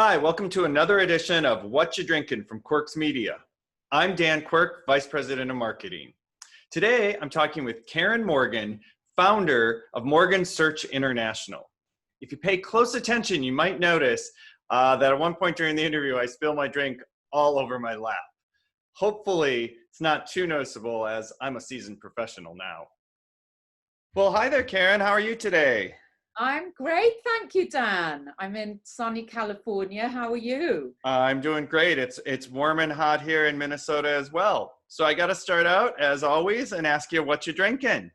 Hi, welcome to another edition of What You Drinkin' from Quirks Media. I'm Dan Quirk, Vice President of Marketing. Today, I'm talking with Karen Morgan, founder of Morgan Search International. If you pay close attention, you might notice that at one point during the interview, I spilled my drink all over my lap. Hopefully, it's not too noticeable as I'm a seasoned professional now. Well, hi there, Karen. How are you today? I'm great, thank you, Dan. I'm in sunny California. How are you? I'm doing great. It's warm and hot here in Minnesota as well. So I got to start out, as always, and ask you what you're drinking.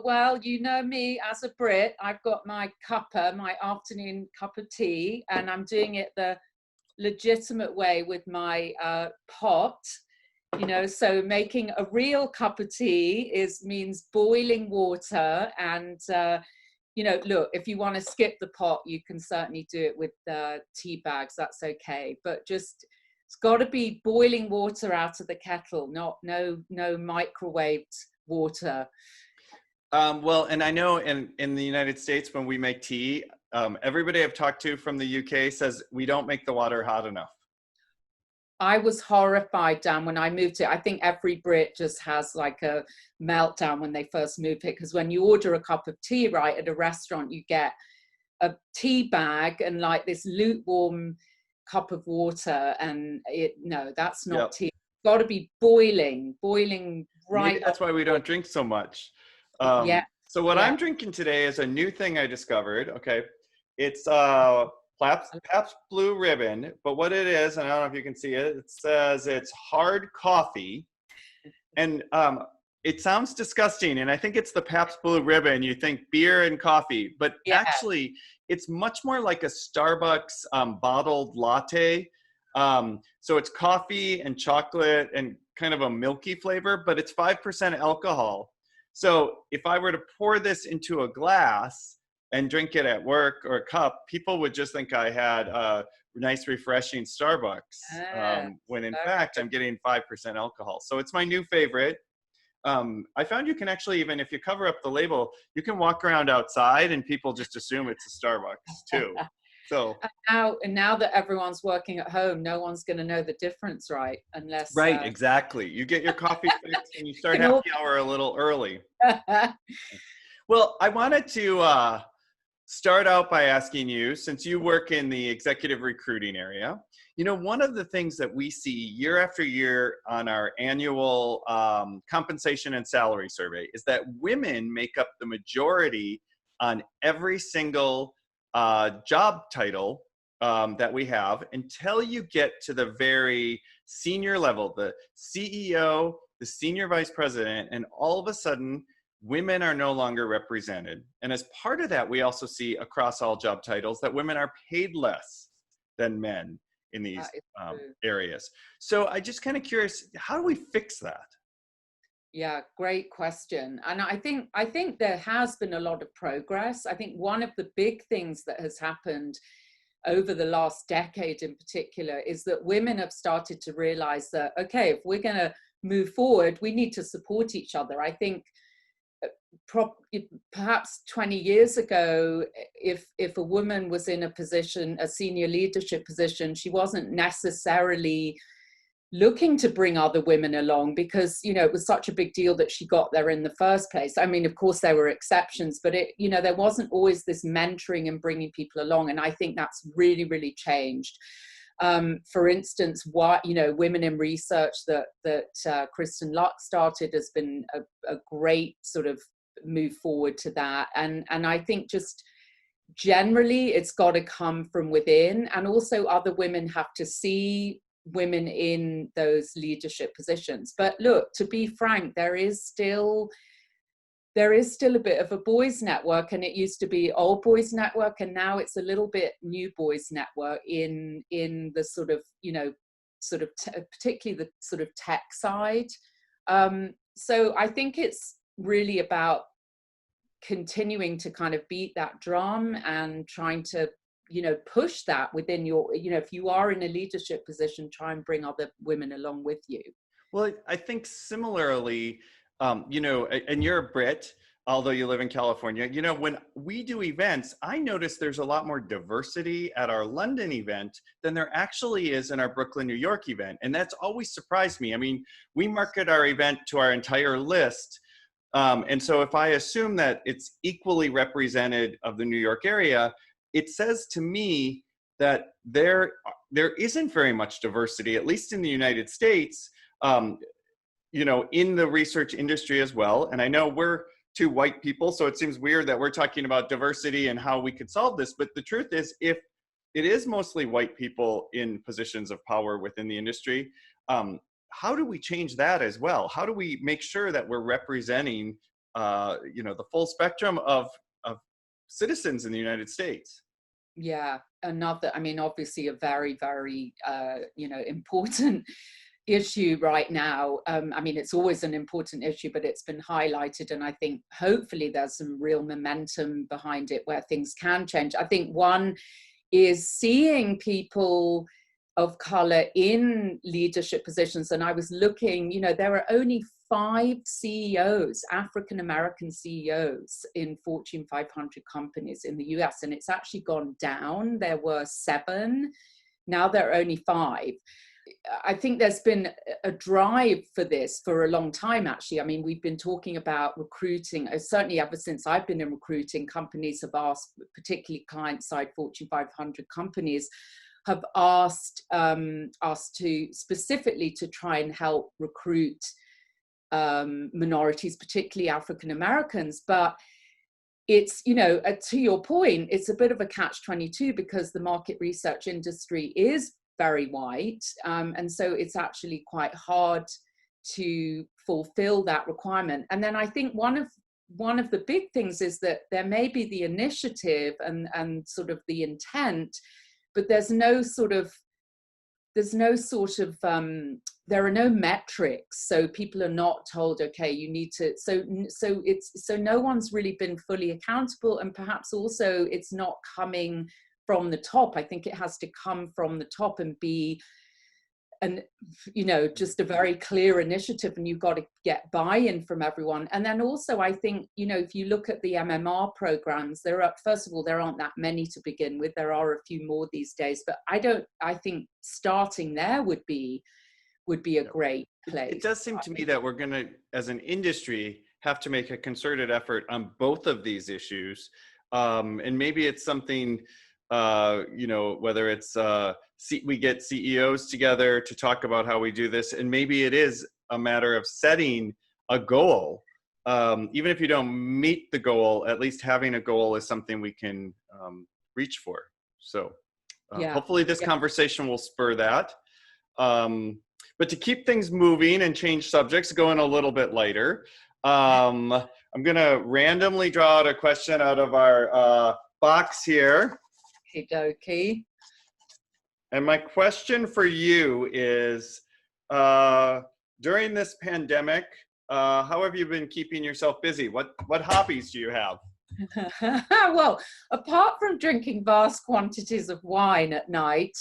Well, you know me as a Brit. I've got my cuppa, my afternoon cup of tea, and I'm doing it the legitimate way with my pot. So making a real cup of tea means boiling water and look, if you want to skip the pot, you can certainly do it with tea bags. That's okay. But just, it's got to be boiling water out of the kettle, no microwaved water. Well, and I know in the United States, when we make tea, everybody I've talked to from the UK says we don't make the water hot enough. I was horrified, Dan, when I moved here. I think every Brit just has like a meltdown when they first move here, because when you order a cup of tea, right, at a restaurant, you get a tea bag and like this lukewarm cup of water, and no, that's not Yep. tea. It's got to be boiling right. Maybe that's why we don't drink so much. Yeah. So what Yeah. I'm drinking today is a new thing I discovered. Okay, it's Pabst Blue Ribbon, but what it is, and I don't know if you can see it, it says it's hard coffee, and it sounds disgusting, and I think it's the Pabst Blue Ribbon. You think beer and coffee, but actually it's much more like a Starbucks bottled latte. So it's coffee and chocolate and kind of a milky flavor, but it's 5% alcohol. So if I were to pour this into a glass and drink it at work or a cup, people would just think I had a nice, refreshing Starbucks, when in fact I'm getting 5% alcohol. So it's my new favorite. I found you can actually, even if you cover up the label, you can walk around outside and people just assume it's a Starbucks too. So now that everyone's working at home, no one's going to know the difference, right? Unless right, exactly. You get your coffee fix and you start happy hour a little early. Well, I wanted to start out by asking you, since you work in the executive recruiting area, one of the things that we see year after year on our annual compensation and salary survey is that women make up the majority on every single job title that we have, until you get to the very senior level, the CEO, the senior vice president, and all of a sudden, women are no longer represented. And as part of that, we also see across all job titles that women are paid less than men in these areas. So I just kind of curious, how do we fix that? Yeah, great question. And I think there has been a lot of progress. I think one of the big things that has happened over the last decade in particular is that women have started to realize that, okay, if we're going to move forward, we need to support each other. I think perhaps 20 years ago, if a woman was in a position, a senior leadership position, she wasn't necessarily looking to bring other women along because, it was such a big deal that she got there in the first place. I mean, of course, there were exceptions, but there wasn't always this mentoring and bringing people along. And I think that's really, really changed. For instance, women in research that Kristen Luck started has been a great sort of move forward to that. And I think just generally it's got to come from within, and also other women have to see women in those leadership positions. But look, to be frank, there is still a bit of a boys network, and it used to be old boys network, and now it's a little bit new boys network in the sort of particularly the sort of tech side. So I think it's really about continuing to kind of beat that drum and trying to push that within your, if you are in a leadership position, try and bring other women along with you. Well, I think similarly, and you're a Brit, although you live in California. You know, when we do events, I notice there's a lot more diversity at our London event than there actually is in our Brooklyn, New York event. And that's always surprised me. I mean, we market our event to our entire list. And so if I assume that it's equally represented of the New York area, it says to me that there isn't very much diversity, at least in the United States, you know, in the research industry as well. And I know we're two white people, so it seems weird that we're talking about diversity and how we could solve this. But the truth is, if it is mostly white people in positions of power within the industry, how do we change that as well? How do we make sure that we're representing, you know, the full spectrum of citizens in the United States? Yeah, another, I mean, obviously a very, very, you know, important issue right now. I mean, it's always an important issue, but it's been highlighted, and I think hopefully there's some real momentum behind it where things can change. I think one is seeing people of color in leadership positions. And I was looking, you know, there are only 5 CEOs, African American CEOs in Fortune 500 companies in the US, and it's actually gone down. There were 7, now there are only 5. I think there's been a drive for this for a long time, actually. I mean, we've been talking about recruiting, certainly ever since I've been in recruiting. Companies have asked, particularly client-side Fortune 500 companies, have asked us to specifically to try and help recruit minorities, particularly African Americans. But it's, you know, to your point, it's a bit of a catch-22 because the market research industry is very white, and so it's actually quite hard to fulfill that requirement. And then I think one of the big things is that there may be the initiative and sort of the intent, but there are no metrics, so people are not told, okay, you need to, so no one's really been fully accountable, and perhaps also it's not coming from the top. I think it has to come from the top and be you know, just a very clear initiative, and you've got to get buy-in from everyone. And then also, I think, you know, if you look at the MMR programs, first of all, there aren't that many to begin with. There are a few more these days, but I think starting there would be a great place. It does seem to me that we're going to, as an industry, have to make a concerted effort on both of these issues. And maybe it's something, you know, whether it's we get CEOs together to talk about how we do this, and maybe it is a matter of setting a goal. Even if you don't meet the goal, at least having a goal is something we can reach for. So hopefully this conversation will spur that. But to keep things moving and change subjects, going a little bit lighter, I'm going to randomly draw out a question out of our box here. Okey-dokey. And my question for you is, during this pandemic, how have you been keeping yourself busy? What hobbies do you have? Well, apart from drinking vast quantities of wine at night,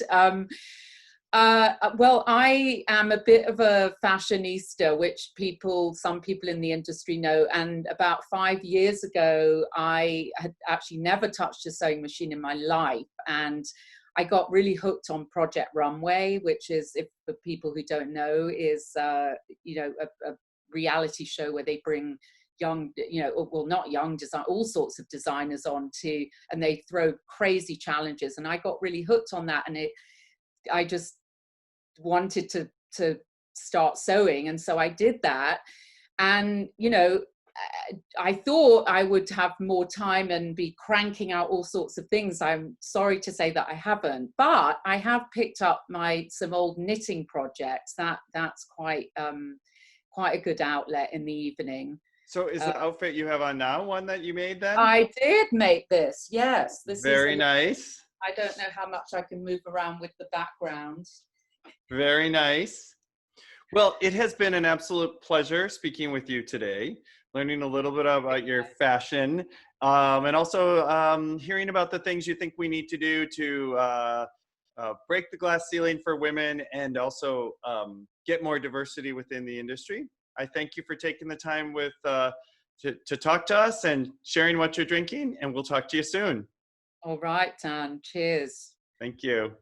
well, I am a bit of a fashionista, which some people in the industry know. And about 5 years ago, I had actually never touched a sewing machine in my life. And I got really hooked on Project Runway, which is, if for people who don't know, is, you know, a reality show where they bring young, you know, well, not young design, all sorts of designers on and they throw crazy challenges. And I got really hooked on that. And I just wanted to start sewing. And so I did that. And, you know, I thought I would have more time and be cranking out all sorts of things. I'm sorry to say that I haven't, but I have picked up some old knitting projects. That's quite a good outlet in the evening. So is the outfit you have on now one that you made then? I did make this, yes. This very nice. I don't know how much I can move around with the background. Very nice. Well, it has been an absolute pleasure speaking with you today, learning a little bit about your fashion, and also hearing about the things you think we need to do to break the glass ceiling for women and also get more diversity within the industry. I thank you for taking the time with to talk to us and sharing what you're drinking. And we'll talk to you soon. All right, Dan. Cheers. Thank you.